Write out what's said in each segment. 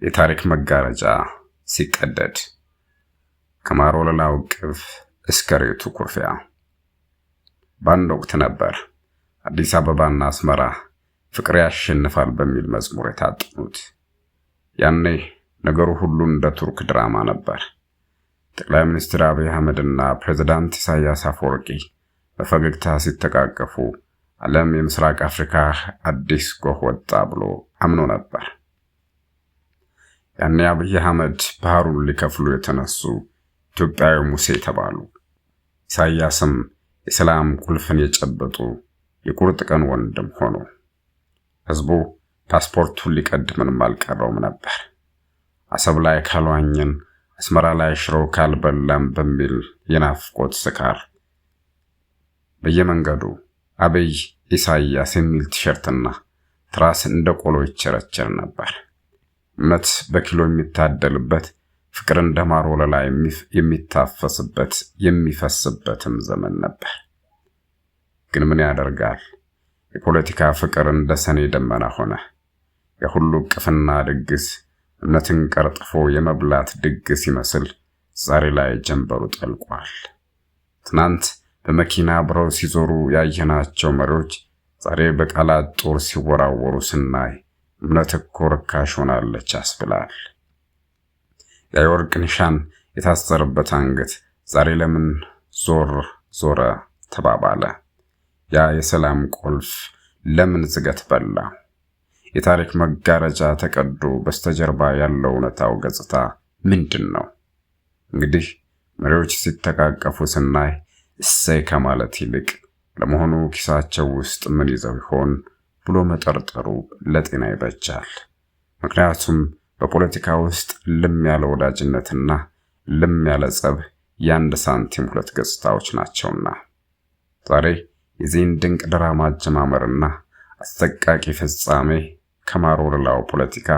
የታሪክ መጋረጃ ሲቀደድ ከማር ወለላው ቅፍ እስከ ሬቱ ኩርፊያ። በአንድ ወቅት ነበር አዲስ አበባና አስመራ ፍቅር ያሸንፋል በሚል መዝሙር የታጠኑት። ያኔ ነገሩ ሁሉ እንደ ቱርክ ድራማ ነበር። ጠቅላይ ሚኒስትር አብይ አህመድና ፕሬዝዳንት ኢሳያስ አፈወርቂ በፈገግታ ሲተቃቀፉ ዓለም የምስራቅ አፍሪካ አዲስ ጎህ ወጣ ብሎ አምኖ ነበር። ያኔ አብይ አህመድ ባህሩን ሊከፍሉ የተነሱ ኢትዮጵያዊ ሙሴ ተባሉ። ኢሳያስም የሰላም ቁልፍን የጨበጡ የቁርጥ ቀን ወንድም ሆኑ። ህዝቡ ፓስፖርቱን ሊቀድ ምንም አልቀረውም ነበር። አሰብ ላይ ካልዋኘን አስመራ ላይ ሽሮ ካልበላም በሚል የናፍቆት ስካር በየመንገዱ አብይ ኢሳያስ የሚል ቲሸርትና ትራስ እንደ ቆሎ ይቸረቸር ነበር። እምነት በኪሎ የሚታደልበት፣ ፍቅር እንደ ማር ወለላ የሚታፈስበት የሚፈስበትም ዘመን ነበር። ግን ምን ያደርጋል፣ የፖለቲካ ፍቅር እንደ ሰኔ ደመና ሆነ። የሁሉ ቅፍና ድግስ እምነትን ቀርጥፎ የመብላት ድግስ ይመስል ዛሬ ላይ ጀንበሩ ጠልቋል። ትናንት በመኪና አብረው ሲዞሩ ያየናቸው መሪዎች ዛሬ በቃላት ጦር ሲወራወሩ ስናይ እምነት እኮ ርካሽ ሆናለች ያስብላል። የወርቅ ኒሻን የታሰረበት አንገት ዛሬ ለምን ዞረ ተባባለ? ያ የሰላም ቁልፍ ለምን ዝገት በላ? የታሪክ መጋረጃ ተቀዶ በስተጀርባ ያለው እውነታው ገጽታ ምንድን ነው? እንግዲህ መሪዎች ሲተቃቀፉ ስናይ እሰይ ከማለት ይልቅ ለመሆኑ ኪሳቸው ውስጥ ምን ይዘው ይሆን ብሎ መጠርጠሩ ለጤና ይበጃል። ምክንያቱም በፖለቲካ ውስጥ ልም ያለ ወዳጅነትና ልም ያለ ጸብ የአንድ ሳንቲም ሁለት ገጽታዎች ናቸውና። ዛሬ የዚህን ድንቅ ድራማ አጀማመርና አሰቃቂ ፍጻሜ ከማር ወለላው ፖለቲካ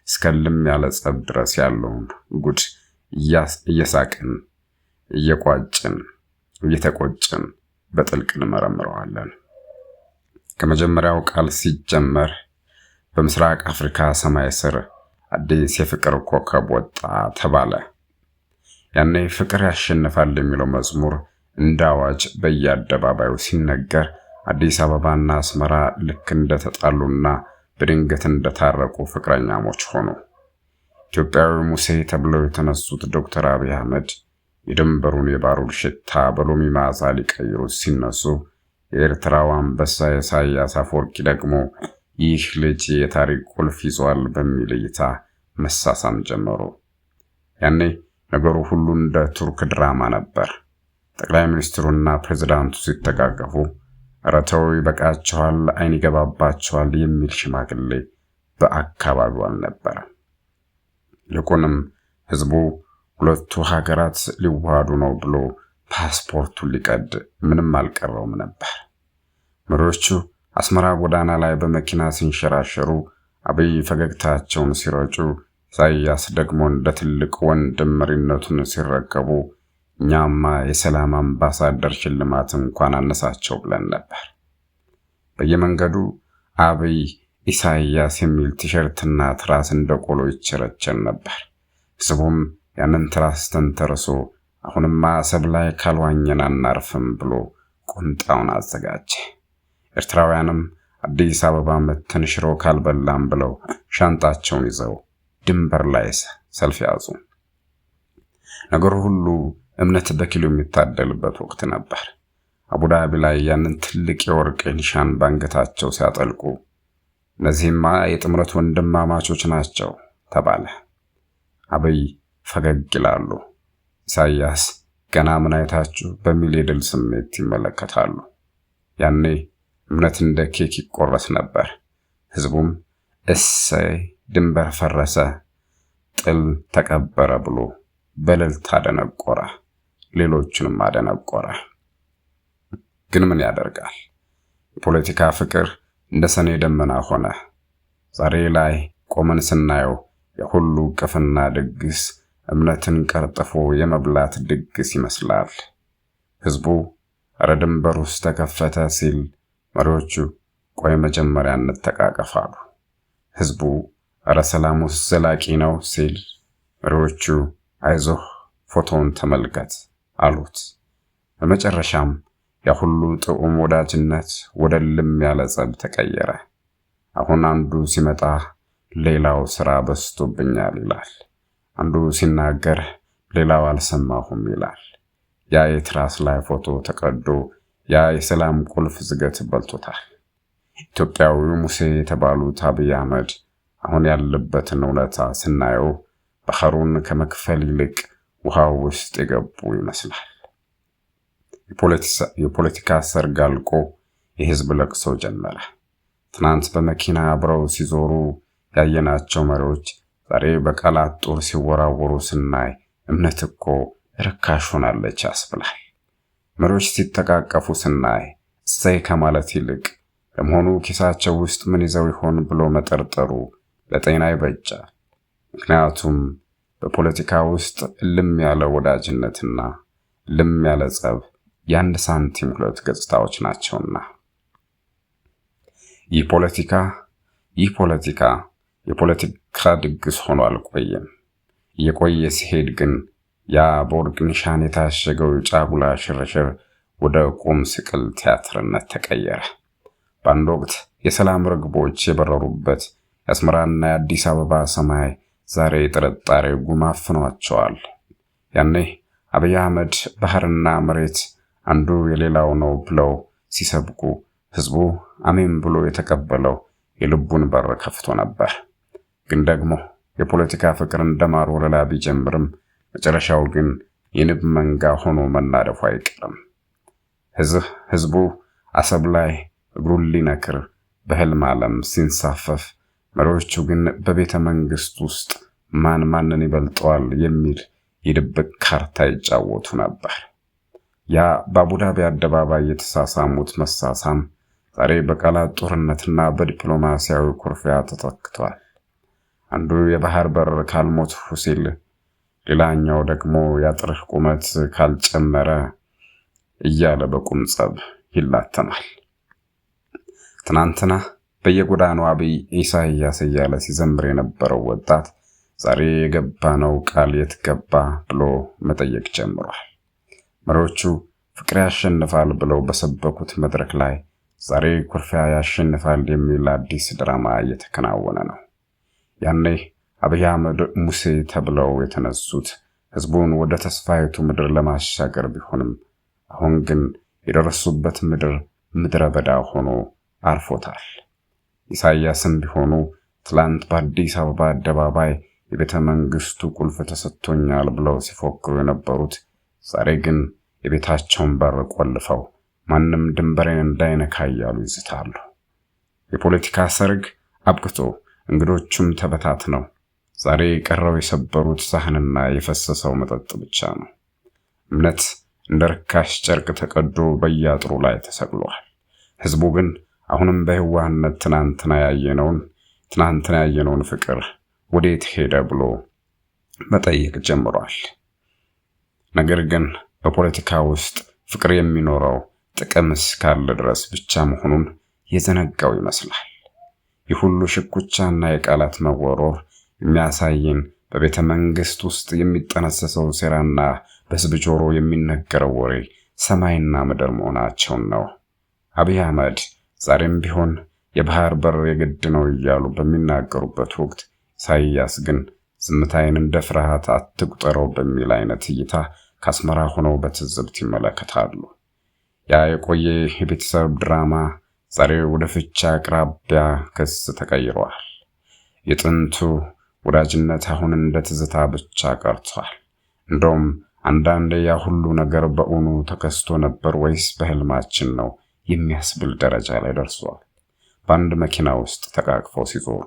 እስከ ልም ያለ ጸብ ድረስ ያለውን ጉድ እየሳቅን እየቋጭን እየተቆጭን በጥልቅ እንመረምረዋለን። ከመጀመሪያው ቃል ሲጀመር በምስራቅ አፍሪካ ሰማይ ስር አዲስ የፍቅር ኮከብ ወጣ ተባለ። ያኔ ፍቅር ያሸንፋል የሚለው መዝሙር እንደ አዋጅ በየአደባባዩ ሲነገር አዲስ አበባና አስመራ ልክ እንደተጣሉና በድንገት እንደታረቁ ፍቅረኛሞች ሆኑ። ኢትዮጵያዊ ሙሴ ተብለው የተነሱት ዶክተር አብይ አህመድ የድንበሩን የባሩድ ሽታ በሎሚ መዓዛ ሊቀይሩት ሲነሱ፣ የኤርትራው አንበሳ ኢሳያስ አፈወርቂ ደግሞ ይህ ልጅ የታሪክ ቁልፍ ይዟል በሚል እይታ መሳሳም ጀመሩ። ያኔ ነገሩ ሁሉ እንደ ቱርክ ድራማ ነበር። ጠቅላይ ሚኒስትሩና ፕሬዝዳንቱ ሲተቃቀፉ ኧረ ተው ይበቃቸዋል፣ አይን ይገባባቸዋል የሚል ሽማግሌ በአካባቢው አልነበረም። ይልቁንም ህዝቡ ሁለቱ ሀገራት ሊዋሃዱ ነው ብሎ ፓስፖርቱን ሊቀድ ምንም አልቀረውም ነበር። መሪዎቹ አስመራ ጎዳና ላይ በመኪና ሲንሸራሸሩ አብይ ፈገግታቸውን ሲረጩ፣ ኢሳያስ ደግሞ እንደ ትልቅ ወንድም መሪነቱን ሲረከቡ እኛማ የሰላም አምባሳደር ሽልማት እንኳን አነሳቸው ብለን ነበር። በየመንገዱ አብይ ኢሳያስ የሚል ቲሸርትና ትራስ እንደ ቆሎ ይቸረቸር ነበር። ህዝቡም ያንን ትራስ ተንተርሶ አሁንማ አሰብ ላይ ካልዋኘን አናርፍም ብሎ ቁንጣውን አዘጋጀ። ኤርትራውያንም አዲስ አበባ መተን ሽሮ ካልበላም ብለው ሻንጣቸውን ይዘው ድንበር ላይ ሰልፍ ያዙ። ነገሩ ሁሉ እምነት በኪሎ የሚታደልበት ወቅት ነበር። አቡዳቢ ላይ ያንን ትልቅ የወርቅ ኒሻን ባንገታቸው ሲያጠልቁ እነዚህማ የጥምረት ወንድማማቾች ናቸው ተባለ። አብይ ፈገግ ይላሉ። ኢሳያስ ገና ምን አይታችሁ በሚል የድል ስሜት ይመለከታሉ። ያኔ እምነት እንደ ኬክ ይቆረስ ነበር። ህዝቡም እሰይ ድንበር ፈረሰ፣ ጥል ተቀበረ ብሎ በእልልታ አደነቆረ፣ ሌሎቹንም አደነቆረ። ግን ምን ያደርጋል፣ የፖለቲካ ፍቅር እንደ ሰኔ ደመና ሆነ። ዛሬ ላይ ቆመን ስናየው የሁሉ ቅፍና ድግስ እምነትን ቀርጥፎ የመብላት ድግስ ይመስላል። ህዝቡ ኧረ ድንበር ውስጥ ተከፈተ ሲል መሪዎቹ ቆይ መጀመሪያ እንተቃቀፋሉ። ህዝቡ እረ ሰላሙስ ዘላቂ ነው ሲል መሪዎቹ አይዞህ ፎቶውን ተመልከት አሉት። በመጨረሻም ያ ሁሉ ጥዑም ወዳጅነት ወደ ልም ያለ ጸብ ተቀየረ። አሁን አንዱ ሲመጣ ሌላው ስራ በስቶብኛል ይላል። አንዱ ሲናገር ሌላው አልሰማሁም ይላል። ያ የትራስ ላይ ፎቶ ተቀዶ ያ የሰላም ቁልፍ ዝገት በልቶታል። ኢትዮጵያዊው ሙሴ የተባሉት አብይ አህመድ አሁን ያለበትን እውነታ ስናየው ባህሩን ከመክፈል ይልቅ ውሃው ውስጥ የገቡ ይመስላል። የፖለቲካ ሰርግ አልቆ የህዝብ ለቅሶ ጀመረ። ትናንት በመኪና አብረው ሲዞሩ ያየናቸው መሪዎች ዛሬ በቃላት ጦር ሲወራወሩ ስናይ እምነት እኮ ርካሽ ሆናለች ያስብላል። መሪዎች ሲተቃቀፉ ስናይ እሰይ ከማለት ይልቅ ለመሆኑ ኪሳቸው ውስጥ ምን ይዘው ይሆን ብሎ መጠርጠሩ ለጤና ይበጃል። ምክንያቱም በፖለቲካ ውስጥ ልም ያለ ወዳጅነትና ልም ያለ ጸብ የአንድ ሳንቲም ሁለት ገጽታዎች ናቸውና። ይህ ፖለቲካ የፖለቲካ ድግስ ሆኖ አልቆየም። እየቆየ ሲሄድ ግን ያ በወርቅ ኒሻን የታሸገው ጫጉላ ሽርሽር ወደ ቁም ስቅል ቲያትርነት ተቀየረ። በአንድ ወቅት የሰላም ርግቦች የበረሩበት የአስመራና የአዲስ አበባ ሰማይ ዛሬ ጥርጣሬ ጉም አፍኗቸዋል። ያኔ አብይ አህመድ ባህርና መሬት አንዱ የሌላው ነው ብለው ሲሰብኩ ህዝቡ አሜን ብሎ የተቀበለው የልቡን በር ከፍቶ ነበር። ግን ደግሞ የፖለቲካ ፍቅር እንደማር ወለላ ቢጀምርም መጨረሻው ግን የንብ መንጋ ሆኖ መናደፉ አይቀርም። ህዝቡ አሰብ ላይ እግሩን ሊነክር በህልም ዓለም ሲንሳፈፍ፣ መሪዎቹ ግን በቤተ መንግስት ውስጥ ማን ማንን ይበልጠዋል የሚል የድብቅ ካርታ ይጫወቱ ነበር። ያ በአቡዳቢ አደባባይ የተሳሳሙት መሳሳም ዛሬ በቃላት ጦርነትና በዲፕሎማሲያዊ ኩርፊያ ተተክቷል። አንዱ የባህር በር ካልሞትሁ ሲል ሌላኛው ደግሞ ያጥርህ ቁመት ካልጨመረ እያለ በቁም ጸብ ይላተማል። ትናንትና በየጎዳናው አብይ ኢሳያስ እያለ ሲዘምር የነበረው ወጣት ዛሬ የገባነው ቃል የት ገባ ብሎ መጠየቅ ጀምሯል። መሪዎቹ ፍቅር ያሸንፋል ብለው በሰበኩት መድረክ ላይ ዛሬ ኩርፊያ ያሸንፋል የሚል አዲስ ድራማ እየተከናወነ ነው። ያኔ አብይ አህመድ ሙሴ ተብለው የተነሱት ህዝቡን ወደ ተስፋይቱ ምድር ለማሻገር ቢሆንም አሁን ግን የደረሱበት ምድረ በዳ ሆኖ አርፎታል። ኢሳያስም ቢሆኑ ትላንት በአዲስ አበባ አደባባይ የቤተ መንግስቱ ቁልፍ ተሰጥቶኛል ብለው ሲፎክሩ የነበሩት ዛሬ ግን የቤታቸውን በር ቆልፈው ማንም ድንበሬን እንዳይነካ እያሉ ይዝታሉ። የፖለቲካ ሰርግ አብቅቶ እንግዶቹም ተበታትነው ዛሬ ቀረው የሰበሩት ሳህንና የፈሰሰው መጠጥ ብቻ ነው። እምነት እንደ ርካሽ ጨርቅ ተቀዶ በያጥሩ ላይ ተሰቅሏል። ህዝቡ ግን አሁንም በህዋህነት ትናንትና ያየነውን ፍቅር ወዴት ሄደ ብሎ መጠየቅ ጀምሯል። ነገር ግን በፖለቲካ ውስጥ ፍቅር የሚኖረው ጥቅም እስካለ ድረስ ብቻ መሆኑን የዘነጋው ይመስላል። ይህ ሁሉ ሽኩቻና የቃላት መወሮር የሚያሳየን በቤተ መንግስት ውስጥ የሚጠነሰሰው ሴራና በህዝብ ጆሮ የሚነገረው ወሬ ሰማይና ምድር መሆናቸውን ነው። አብይ አህመድ ዛሬም ቢሆን የባህር በር የግድ ነው እያሉ በሚናገሩበት ወቅት ኢሳያስ ግን ዝምታዬን እንደ ፍርሃት አትቁጠረው በሚል አይነት እይታ ከአስመራ ሆነው በትዝብት ይመለከታሉ። ያ የቆየ የቤተሰብ ድራማ ዛሬ ወደ ፍቻ አቅራቢያ ክስ ተቀይሯል። የጥንቱ ወዳጅነት አሁን እንደ ትዝታ ብቻ ቀርቷል። እንደውም አንዳንዴ ያ ሁሉ ነገር በእውኑ ተከስቶ ነበር ወይስ በህልማችን ነው የሚያስብል ደረጃ ላይ ደርሷል። በአንድ መኪና ውስጥ ተቃቅፈው ሲዞሩ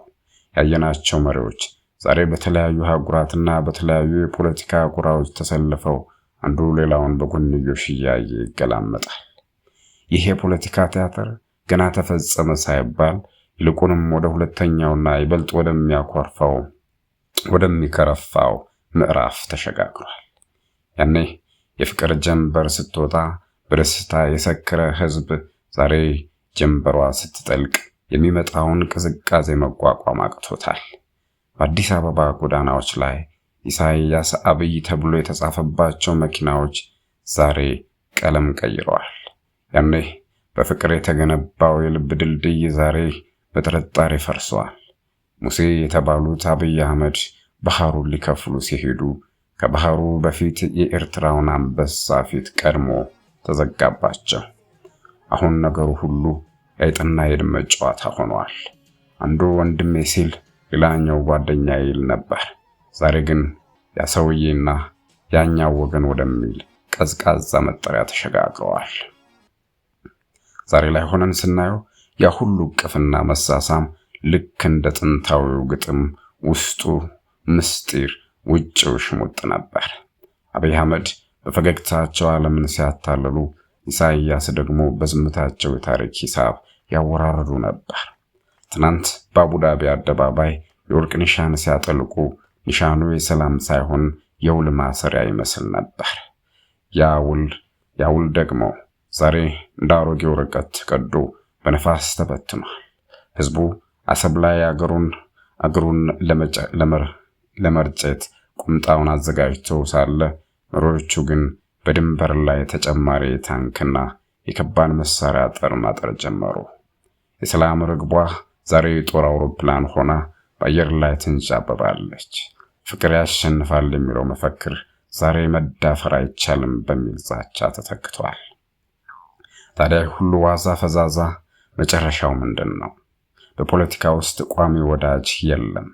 ያየናቸው መሪዎች ዛሬ በተለያዩ ሀገራትና በተለያዩ የፖለቲካ ጎራዎች ተሰልፈው አንዱ ሌላውን በጎንዮሽ እያየ ይገላመጣል። ይሄ የፖለቲካ ቲያትር ገና ተፈጸመ ሳይባል ይልቁንም ወደ ሁለተኛውና ይበልጥ ወደሚከረፋው ምዕራፍ ተሸጋግሯል። ያኔ የፍቅር ጀንበር ስትወጣ በደስታ የሰከረ ህዝብ ዛሬ ጀንበሯ ስትጠልቅ የሚመጣውን ቅዝቃዜ መቋቋም አቅቶታል። በአዲስ አበባ ጎዳናዎች ላይ ኢሳይያስ አብይ ተብሎ የተጻፈባቸው መኪናዎች ዛሬ ቀለም ቀይረዋል። ያኔ በፍቅር የተገነባው የልብ ድልድይ ዛሬ በጥርጣሬ ፈርሷል። ሙሴ የተባሉት አብይ አህመድ ባህሩን ሊከፍሉ ሲሄዱ ከባህሩ በፊት የኤርትራውን አንበሳ ፊት ቀድሞ ተዘጋባቸው። አሁን ነገሩ ሁሉ የአይጥና የድመት ጨዋታ ሆኗል። አንዱ ወንድሜ ሲል ሌላኛው ጓደኛ ይል ነበር። ዛሬ ግን ያ ሰውዬና ያኛው ወገን ወደሚል ቀዝቃዛ መጠሪያ ተሸጋግረዋል። ዛሬ ላይ ሆነን ስናየው ያ ሁሉ ቅፍና መሳሳም ልክ እንደ ጥንታዊው ግጥም ውስጡ ምስጢር ውጭው ሽሙጥ ነበር። አብይ አህመድ በፈገግታቸው ዓለምን ሲያታልሉ፣ ኢሳይያስ ደግሞ በዝምታቸው የታሪክ ሂሳብ ያወራረዱ ነበር። ትናንት በአቡዳቢ አደባባይ የወርቅ ኒሻን ሲያጠልቁ ኒሻኑ የሰላም ሳይሆን የውል ማሰሪያ ይመስል ነበር። ያ ውል ደግሞ ዛሬ እንደ አሮጌ ወረቀት ተቀዶ በነፋስ ተበትኗል። ህዝቡ አሰብ ላይ አገሩን ለመርጨት ቁምጣውን አዘጋጅቶ ሳለ መሪዎቹ ግን በድንበር ላይ ተጨማሪ ታንክና የከባድ መሳሪያ አጥር ማጠር ጀመሩ። የሰላም ርግቧ ዛሬ የጦር አውሮፕላን ሆና በአየር ላይ ትንዣበባለች። ፍቅር ያሸንፋል የሚለው መፈክር ዛሬ መዳፈር አይቻልም በሚል ዛቻ ተተክቷል። ታዲያ ሁሉ ዋዛ ፈዛዛ መጨረሻው ምንድን ነው? በፖለቲካ ውስጥ ቋሚ ወዳጅ የለም፣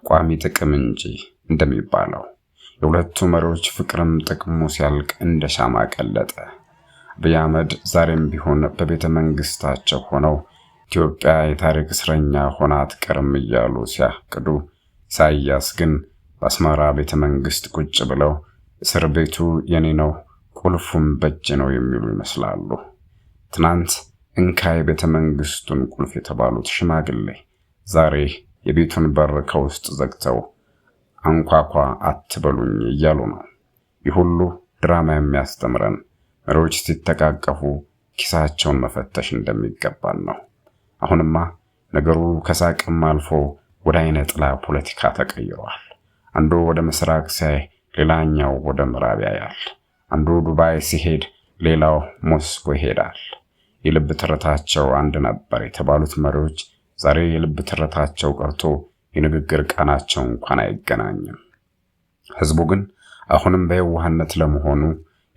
ቋሚ ጥቅም እንጂ እንደሚባለው የሁለቱ መሪዎች ፍቅርም ጥቅሙ ሲያልቅ እንደ ሻማ ቀለጠ። አብይ አህመድ ዛሬም ቢሆን በቤተ መንግስታቸው ሆነው ኢትዮጵያ የታሪክ እስረኛ ሆና አትቀርም እያሉ ሲያቅዱ፣ ኢሳይያስ ግን በአስመራ ቤተ መንግስት ቁጭ ብለው እስር ቤቱ የኔ ነው ቁልፉም በእጅ ነው የሚሉ ይመስላሉ። ትናንት እንካይ ቤተ መንግስቱን ቁልፍ የተባሉት ሽማግሌ ዛሬ የቤቱን በር ከውስጥ ዘግተው አንኳኳ አትበሉኝ እያሉ ነው። ይህ ሁሉ ድራማ የሚያስተምረን መሪዎች ሲተቃቀፉ ኪሳቸውን መፈተሽ እንደሚገባን ነው። አሁንማ ነገሩ ከሳቅም አልፎ ወደ አይነ ጥላ ፖለቲካ ተቀይሯል። አንዱ ወደ ምስራቅ ሲያይ ሌላኛው ወደ ምዕራብ ያያል። አንዱ ዱባይ ሲሄድ ሌላው ሞስኮ ይሄዳል። የልብ ትርታቸው አንድ ነበር የተባሉት መሪዎች ዛሬ የልብ ትርታቸው ቀርቶ የንግግር ቃናቸው እንኳን አይገናኝም። ህዝቡ ግን አሁንም በየዋህነት ለመሆኑ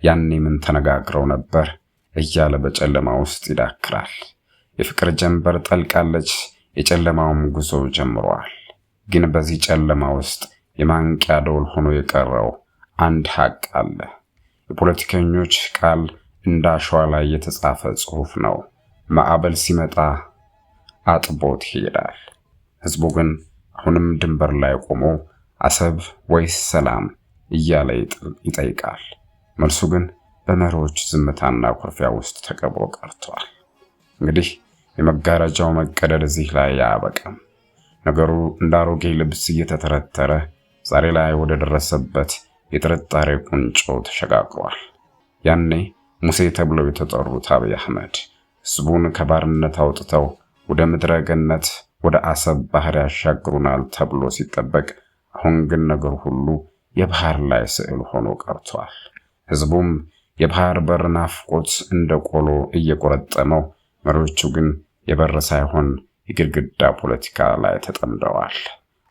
ያኔ ምን ተነጋግረው ነበር እያለ በጨለማ ውስጥ ይዳክራል። የፍቅር ጀንበር ጠልቃለች፣ የጨለማውም ጉዞ ጀምሯል። ግን በዚህ ጨለማ ውስጥ የማንቂያ ደወል ሆኖ የቀረው አንድ ሀቅ አለ። የፖለቲከኞች ቃል እንዳሸዋ ላይ የተጻፈ ጽሑፍ ነው። ማዕበል ሲመጣ አጥቦት ይሄዳል። ህዝቡ ግን አሁንም ድንበር ላይ ቆሞ አሰብ ወይስ ሰላም እያለ ይጠይቃል። መልሱ ግን በመሪዎች ዝምታና ኩርፊያ ውስጥ ተቀብሮ ቀርቷል። እንግዲህ የመጋረጃው መቀደድ እዚህ ላይ ያበቃም። ነገሩ እንደ አሮጌ ልብስ እየተተረተረ ዛሬ ላይ ወደ ደረሰበት የጥርጣሬ ቁንጮ ተሸጋግሯል። ያኔ ሙሴ ተብለው የተጠሩት አብይ አህመድ ህዝቡን ከባርነት አውጥተው ወደ ምድረ ገነት ወደ አሰብ ባህር ያሻግሩናል ተብሎ ሲጠበቅ፣ አሁን ግን ነገር ሁሉ የባህር ላይ ስዕል ሆኖ ቀርቷል። ህዝቡም የባህር በር ናፍቆት እንደ ቆሎ እየቆረጠመው፣ መሪዎቹ ግን የበር ሳይሆን የግድግዳ ፖለቲካ ላይ ተጠምደዋል።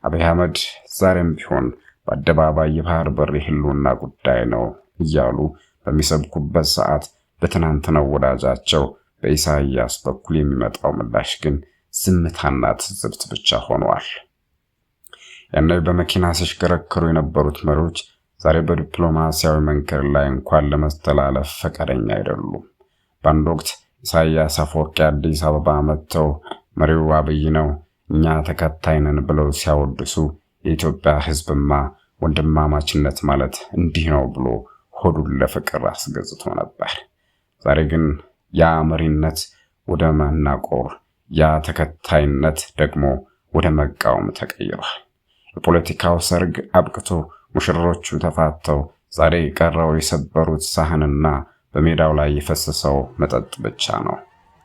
አብይ አህመድ ዛሬም ቢሆን በአደባባይ የባህር በር የህልውና ጉዳይ ነው እያሉ በሚሰብኩበት ሰዓት በትናንትናው ወዳጃቸው በኢሳይያስ በኩል የሚመጣው ምላሽ ግን ዝምታና ትዝብት ብቻ ሆኗል። ያኔ በመኪና ሲሽከረከሩ የነበሩት መሪዎች ዛሬ በዲፕሎማሲያዊ መንገድ ላይ እንኳን ለመስተላለፍ ፈቃደኛ አይደሉም። በአንድ ወቅት ኢሳይያስ አፈወርቂ አዲስ አበባ መጥተው መሪው አብይ ነው እኛ ተከታይ ነን ብለው ሲያወድሱ፣ የኢትዮጵያ ህዝብማ ወንድማማችነት ማለት እንዲህ ነው ብሎ ሆዱን ለፍቅር አስገዝቶ ነበር። ዛሬ ግን ያ መሪነት ወደ መናቆር፣ ያ ተከታይነት ደግሞ ወደ መቃወም ተቀይሯል። የፖለቲካው ሰርግ አብቅቶ ሙሽሮቹ ተፋተው ዛሬ የቀረው የሰበሩት ሳህንና በሜዳው ላይ የፈሰሰው መጠጥ ብቻ ነው።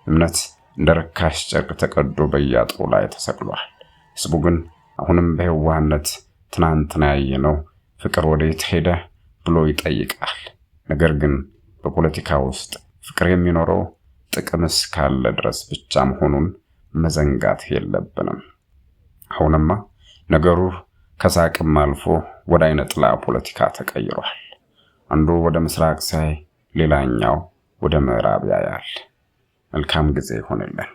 እምነት እንደ ርካሽ ጨርቅ ተቀዶ በያጥሩ ላይ ተሰቅሏል። ህዝቡ ግን አሁንም በየዋህነት ትናንትና ያየነው ፍቅር ወዴት ሄደ ብሎ ይጠይቃል። ነገር ግን በፖለቲካ ውስጥ ፍቅር የሚኖረው ጥቅም እስካለ ድረስ ብቻ መሆኑን መዘንጋት የለብንም። አሁንማ ነገሩ ከሳቅም አልፎ ወደ አይነ ጥላ ፖለቲካ ተቀይሯል። አንዱ ወደ ምስራቅ ሲያይ ሌላኛው ወደ ምዕራብ ያያል። መልካም ጊዜ ይሆንልን።